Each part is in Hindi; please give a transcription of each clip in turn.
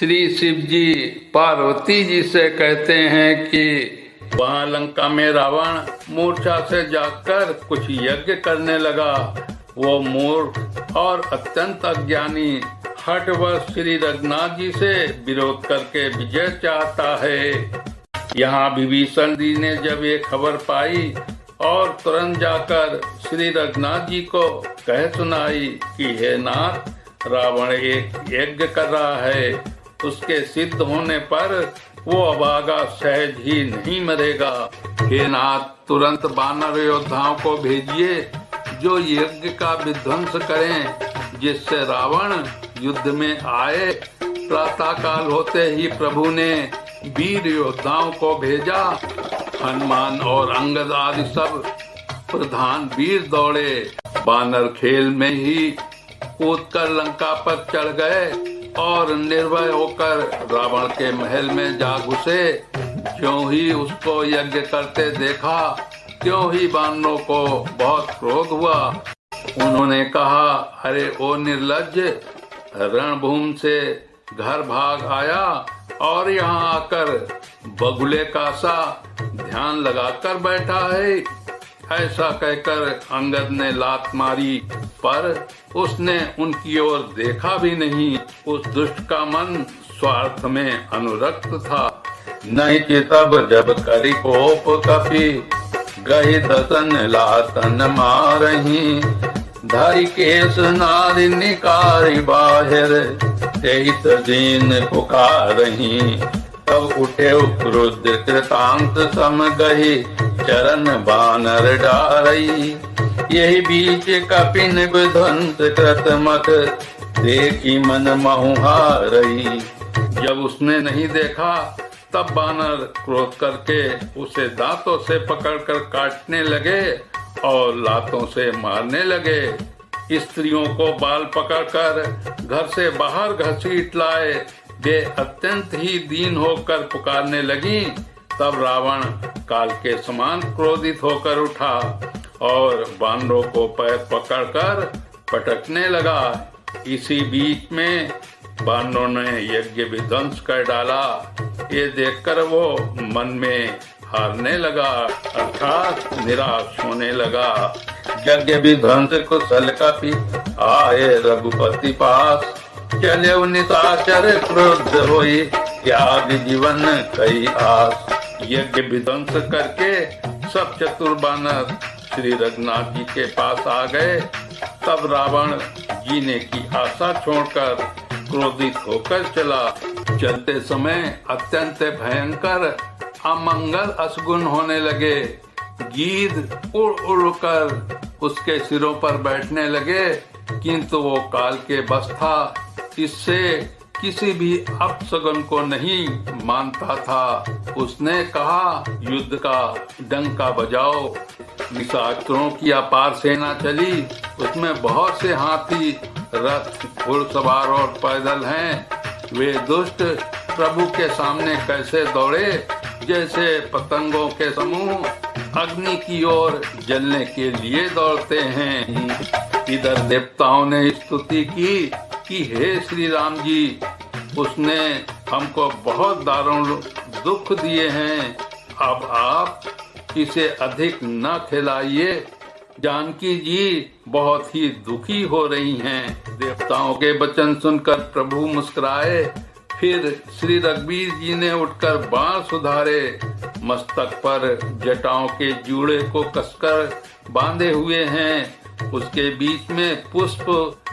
श्री शिव जी पार्वती जी से कहते हैं कि वहाँ लंका में रावण मूर्छा से जाकर कुछ यज्ञ करने लगा। वो मूर्ख और अत्यंत अज्ञानी हठवश श्री रघुनाथ जी से विरोध करके विजय चाहता है। यहाँ विभीषण जी ने जब ये खबर पाई और तुरंत जाकर श्री रघुनाथ जी को कह सुनाई कि हे नाथ, रावण एक यज्ञ कर रहा है, उसके सिद्ध होने पर वो अभागा सहज ही नहीं मरेगा। हे नाथ, तुरंत वानर योद्धाओं को भेजिए जो यज्ञ का विध्वंस करें, जिससे रावण युद्ध में आए। प्रातः काल होते ही प्रभु ने वीर योद्धाओं को भेजा। हनुमान और अंगद आदि सब प्रधान वीर दौड़े। वानर खेल में ही कूदकर लंका पर चढ़ गए और निर्भय होकर रावण के महल में जा घुसे। ज्यों ही उसको यज्ञ करते देखा, त्यों ही वानरों को बहुत क्रोध हुआ। उन्होंने कहा, अरे ओ निर्लज्ज, रणभूमि से घर भाग आया और यहाँ आकर बगुले का सा ध्यान लगाकर बैठा है। ऐसा कहकर अंगद ने लात मारी, पर उसने उनकी ओर देखा भी नहीं। उस दुष्ट का मन स्वार्थ में अनुरक्त था। नहीं कि तब जब करी कोप कपि, गही दसन लातन मारही। धरि केश नारी निकारी बाहिर, तेहित दीन पुकारही। तब उठे क्रुद्ध कृतांत सम गही, चरण बानर डारई। यही बीच कपिन विध्वंस कृत मत, देखी मन महुहारई। जब उसने नहीं देखा तब बानर क्रोध करके उसे दांतों से पकड़कर काटने लगे और लातों से मारने लगे। स्त्रियों को बाल पकड़कर घर से बाहर घसीट लाए। वे अत्यंत ही दीन होकर पुकारने लगी। तब रावण काल के समान क्रोधित होकर उठा और वानरों को पैर पकड़कर पटकने लगा। इसी बीच में वानरों ने यज्ञ विध्वंस कर डाला। ये देखकर वो मन में हारने लगा, अर्थात निराश होने लगा। यज्ञ विध्वंस कुशल कपि, आए रघुपति पास। चले निशाचर क्रोध होई, त्याग जीवन कई आस। यज्ञ विध्वंस करके सब चतुर बानर श्री रघुनाथ जी के पास आ गए। तब रावण जीने की आशा छोड़कर क्रोधित होकर चला। चलते समय अत्यंत भयंकर अमंगल असगुन होने लगे। गीध उड़ उड़ कर उसके सिरों पर बैठने लगे, किंतु वो काल के बस था। इससे किसी भी अपशगुन को नहीं मानता था। उसने कहा, युद्ध का डंका बजाओ। निशाचरों की अपार सेना चली। उसमें बहुत से हाथी, रथ, घुड़सवार और पैदल हैं। वे दुष्ट प्रभु के सामने कैसे दौड़े, जैसे पतंगों के समूह अग्नि की ओर जलने के लिए दौड़ते हैं। इधर देवताओं ने स्तुति की कि हे श्री राम जी, उसने हमको बहुत दारुण दुख दिए हैं। अब आप इसे अधिक न खिलाइए। जानकी जी बहुत ही दुखी हो रही हैं। देवताओं के वचन सुनकर प्रभु मुस्कुराए। फिर श्री रघुवीर जी ने उठकर बाण सुधारे। मस्तक पर जटाओं के जूड़े को कसकर बांधे हुए हैं। उसके बीच में पुष्प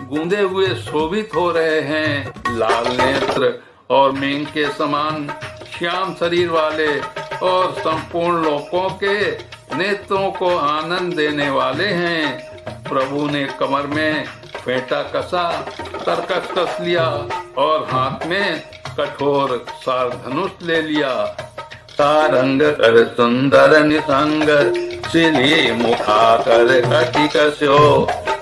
गूंदे हुए शोभित हो रहे हैं। लाल नेत्र और मेघ के समान श्याम शरीर वाले और संपूर्ण लोकों के नेत्रों को आनंद देने वाले हैं। प्रभु ने कमर में फेंटा कसा, तरकस कस लिया और हाथ में कठोर सार धनुष ले लिया। सारंग कर सुंदर निसंग, सिली मुखा कर कटि कसो।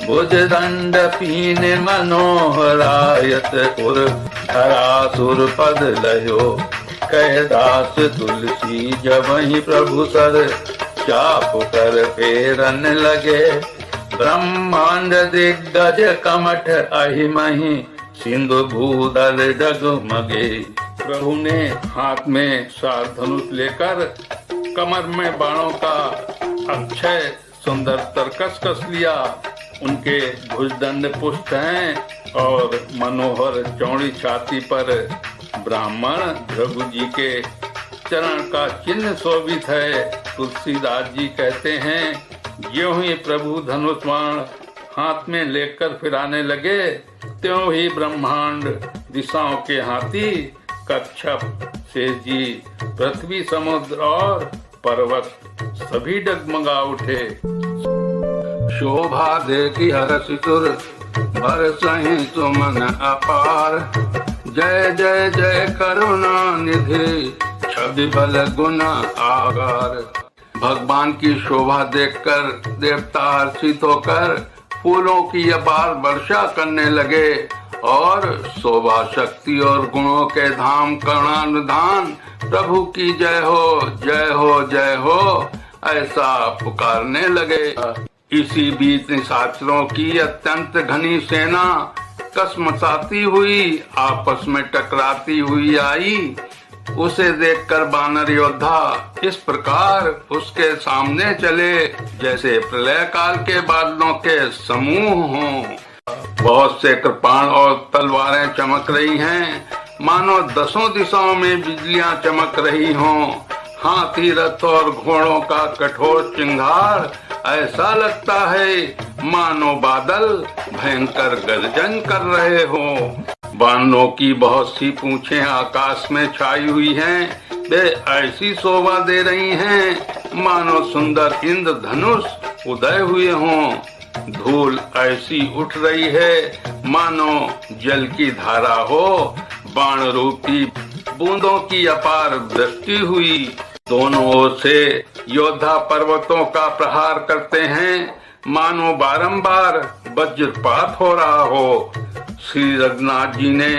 भुज दंड पीन मनोहरायत, उर धरासुर पद लयो। कह दास तुलसी जबहि प्रभु सर, चाप कर फेरन लगे। ब्रह्मांड दिग्गज कमठ अहिमहि, सिंधु भूधर डगमगे। प्रभु ने हाथ में सार धनुष लेकर कमर में बाणों का अक्षय सुंदर तरकस कस लिया। उनके भुजदंड पुष्ट हैं और मनोहर चौड़ी छाती पर ब्राह्मण भृगु जी के चरण का चिन्ह शोभित है। तुलसीदास जी कहते हैं, ज्यों ही प्रभु धनुष बाण हाथ में लेकर फिराने लगे, त्यों ही ब्रह्मांड दिशाओं के हाथी कच्छप शेष जी पृथ्वी समुद्र और पर्वत सभी डगमगा उठे। शोभा देखी हर्ष सुर बरसहि सुमन अपार। जय जय जय करुणा निधि छवि बल गुण आगार। भगवान की शोभा देखकर देवता हर्षित होकर फूलों की अपार वर्षा करने लगे और शोभा शक्ति और गुणों के धाम करुणानुधान प्रभु की जय हो जय हो जय हो ऐसा पुकारने लगे। इसी बीच निशाचरों की अत्यंत घनी सेना कसमसाती हुई आपस में टकराती हुई आई। उसे देखकर वानर योद्धा इस प्रकार उसके सामने चले जैसे प्रलय काल के बादलों के समूह हों। बहुत से कृपाण और तलवारें चमक रही हैं, मानो दसों दिशाओं में बिजलियां चमक रही हों। हाथी रथ और घोड़ों का कठोर चिंगार ऐसा लगता है मानो बादल भयंकर गर्जन कर रहे हों। बानों की बहुत सी पूंछें आकाश में छाई हुई हैं। वे ऐसी शोभा दे रही हैं मानो सुंदर इंद्र धनुष उदय हुए हों। धूल ऐसी उठ रही है मानो जल की धारा हो। बाण रूपी बूंदों की अपार वृष्टि हुई। दोनों ओर से योद्धा पर्वतों का प्रहार करते हैं मानो बारंबार वज्रपात हो रहा हो। श्री रघुनाथ जी ने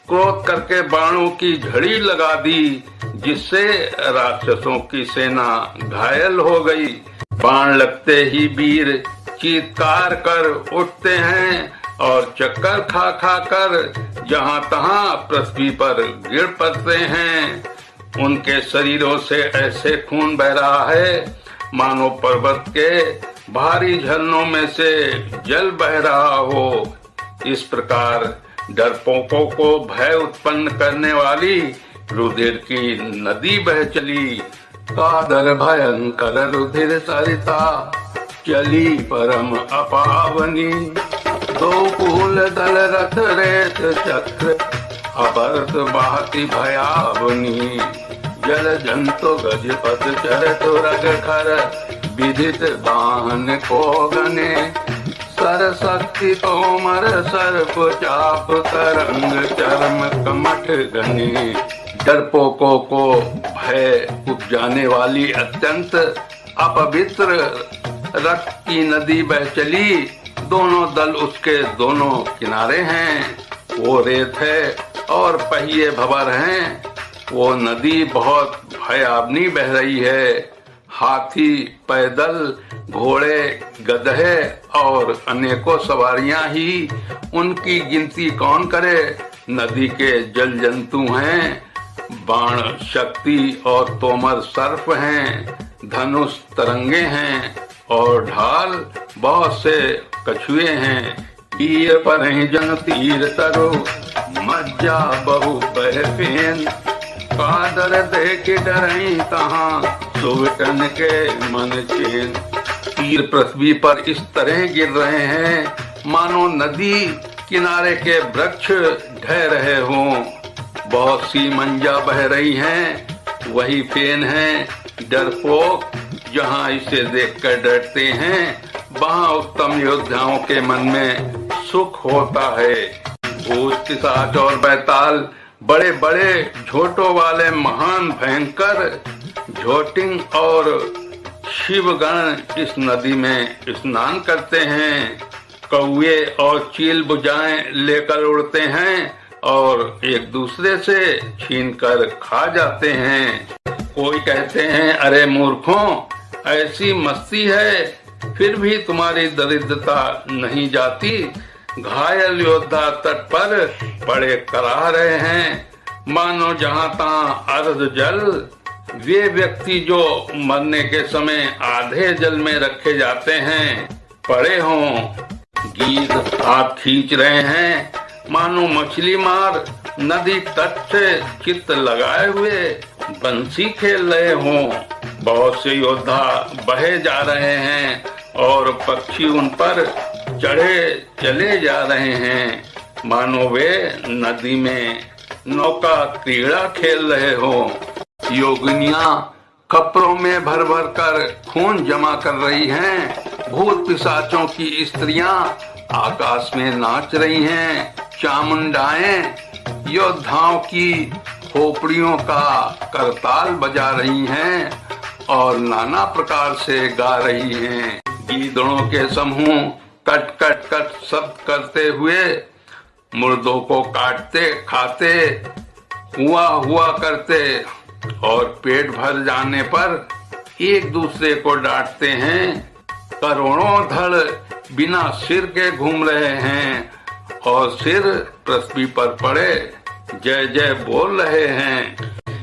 क्रोध करके बाणों की झड़ी लगा दी जिससे राक्षसों की सेना घायल हो गई। बाण लगते ही वीर चीत्कार कर उठते हैं और चक्कर खा खा कर जहाँ तहाँ पृथ्वी पर गिर पड़ते हैं। उनके शरीरों से ऐसे खून बह रहा है मानो पर्वत के भारी झरनों में से जल बह रहा हो। इस प्रकार डरपोकों को भय उत्पन्न करने वाली रुधिर की नदी बह चली। कादर भयंकर रुधिर सरिता चली परम अपावनी। दो फूल दल रथ रेत चक्र अभरत बहती भयावनी। जल जंतु गजपत चरत रग खर विदित वाहन को गने। सर शक्ति तोमर सर्प चाप तरंग चरम कमठ गने। डरपोकों को भय उपजाने वाली अत्यंत अपवित्र रक्त की नदी बह चली। दोनों दल उसके दोनों किनारे हैं। वो रेत है और पहिए भंवर हैं। वो नदी बहुत भयावनी बह रही है। हाथी, पैदल, घोड़े, गधे और अनेकों सवारियां ही उनकी गिनती कौन करे। नदी के जल जंतु हैं, बाण शक्ति और तोमर सर्प हैं, धनुष तरंगे हैं और ढाल बहुत से कछुए हैं। तीर पर जन तीर तरो मज्जा बहु बह फेन। कादर देख डरई तहाँ सुवटन के मन चैन। तीर पृथ्वी पर इस तरह गिर रहे हैं मानो नदी किनारे के वृक्ष ढह रहे हों। बहुत सी मंजा बह रही हैं, वही फेन है। डरपोक जहाँ इसे देखकर डरते हैं वहाँ उत्तम योद्धाओं के मन में सुख होता है। भूत, पिशाच और बैताल बड़े बड़े झोटों वाले महान भयंकर झोटिंग और शिवगण इस नदी में स्नान करते हैं। कौए और चील बुझाएं लेकर उड़ते हैं और एक दूसरे से छीनकर खा जाते हैं। कोई कहते हैं, अरे मूर्खों, ऐसी मस्ती है फिर भी तुम्हारी दरिद्रता नहीं जाती। घायल योद्धा तट पर पड़े करा रहे हैं, मानो जहां तहां अर्ध जल। वे व्यक्ति जो मरने के समय आधे जल में रखे जाते हैं, पड़े हों। गीध हाथ खींच रहे हैं, मानो मछली मार नदी तट से चित्त लगाए हुए बंसी खेल रहे हों। बहुत से योद्धा बहे जा रहे हैं और पक्षी उन पर चढ़े चले जा रहे हैं, मानो वे नदी में नौका क्रीड़ा खेल रहे हो। योगिनियां कपड़ों में भर भर कर खून जमा कर रही हैं। भूत पिशाचों की स्त्रियां आकाश में नाच रही हैं। चामुंडाएं योद्धाओं की खोपड़ियों का करताल बजा रही हैं और नाना प्रकार से गा रही हैं। गीदड़ों के समूह कट कट कट शब्द करते हुए मुर्दों को काटते खाते हुआ करते और पेट भर जाने पर एक दूसरे को डांटते हैं। करोड़ों धड़ बिना सिर के घूम रहे हैं और सिर पृथ्वी पर पड़े जय जय बोल रहे हैं।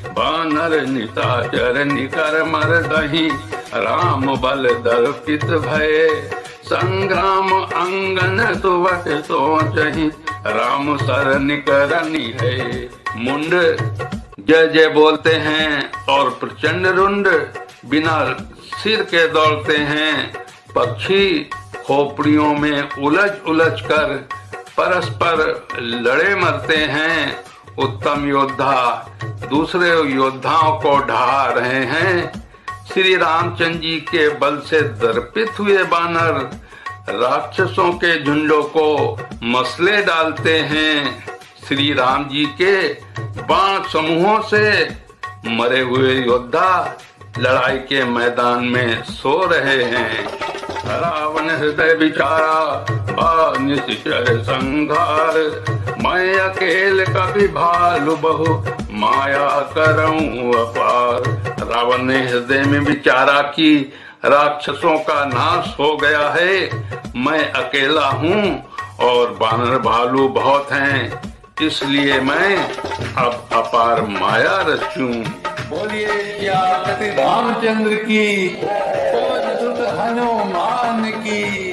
बानर निशाचर निकर मर दही, राम बल दर्पित भये। संग्राम अंगन सुवट सोचहि, राम सर निकरनी है। मुंड जय जय बोलते हैं और प्रचंड रुंड बिना सिर के दौड़ते हैं। पक्षी खोपड़ियों में उलझ उलझ कर परस्पर लड़े मरते हैं। उत्तम योद्धा दूसरे योद्धाओं को ढहा रहे हैं। श्री रामचंद्र जी के बल से दर्पित हुए बानर राक्षसों के झुंडों को मसले डालते हैं। श्री राम जी के बाण समूहों से मरे हुए योद्धा लड़ाई के मैदान में सो रहे हैं। रावण हृदय बिचारा निश्चर संघार, मैं अकेल कभी भालु बहु माया करऊं अपार। रावण ने हृदय में विचारा कि राक्षसों का नाश हो गया है, मैं अकेला हूँ और बानर भालू बहुत हैं, इसलिए मैं अब अपार माया रचूं। बोलिए रामचंद्र की, हनुमान की।